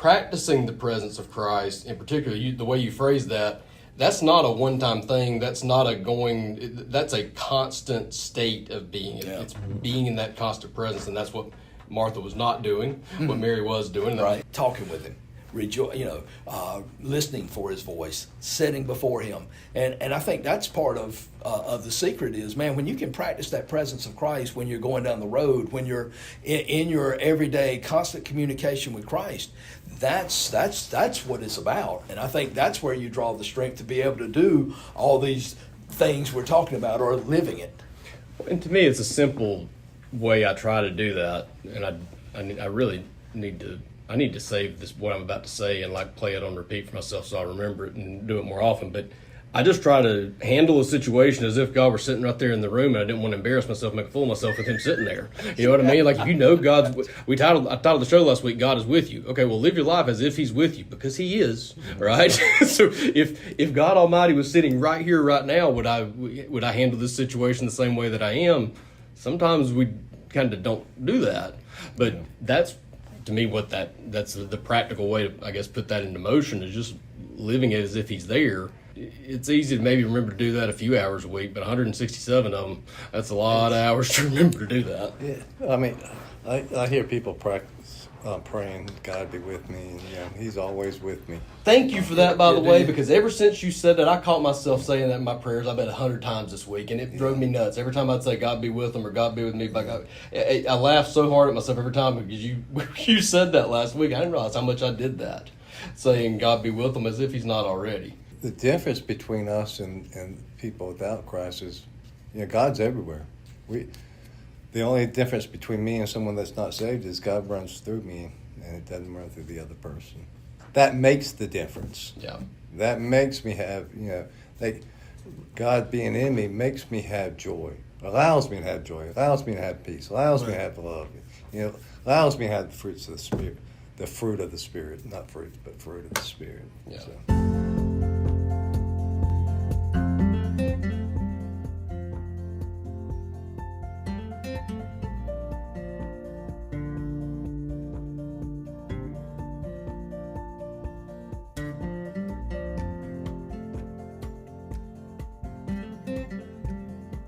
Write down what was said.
practicing the presence of Christ, in particular, the way you phrase that, that's not a one-time thing. That's not that's a constant state of being. Yeah. It's being in that constant presence, and that's what Martha was not doing, what Mary was doing. Right, talking with him, listening for his voice, sitting before him, and I think that's part of the secret is, man, when you can practice that presence of Christ when you're going down the road, when you're in your everyday constant communication with Christ, that's what it's about, and I think that's where you draw the strength to be able to do all these things we're talking about or living it. And to me, it's a simple way I try to do that, and I really need to save this, what I'm about to say, and like play it on repeat for myself so I remember it and do it more often. But I just try to handle a situation as if God were sitting right there in the room, and I didn't want to embarrass myself, make a fool of myself with him sitting there. You know what I mean? Like, if you know I titled the show last week, God is with you. Okay, well, live your life as if he's with you, because he is, right? So if God Almighty was sitting right here, right now, would I handle this situation the same way that I am? Sometimes we kind of don't do that. But that's, to me, that's the practical way to, I guess, put that into motion, is just living it as if he's there. It's easy to maybe remember to do that a few hours a week, but 167 of them, that's a lot of hours to remember to do that. Yeah, I mean, I hear people practice praying, God be with me, and he's always with me. Thank you for that, by the way, because ever since you said that, I caught myself saying that in my prayers, I bet 100 times this week, and it drove me nuts. Every time I'd say, God be with them, or God be with me, I laughed so hard at myself every time, because you said that last week. I didn't realize how much I did that, saying God be with them as if he's not already. The difference between us and people without Christ is, God's everywhere. The only difference between me and someone that's not saved is God runs through me, and it doesn't run through the other person. That makes the difference. Yeah. That makes me have, God being in me makes me have joy, allows me to have joy, allows me to have peace, allows me to have love, allows me to have the fruits of the Spirit, the fruit of the Spirit, not fruits, but fruit of the Spirit. Yeah. So.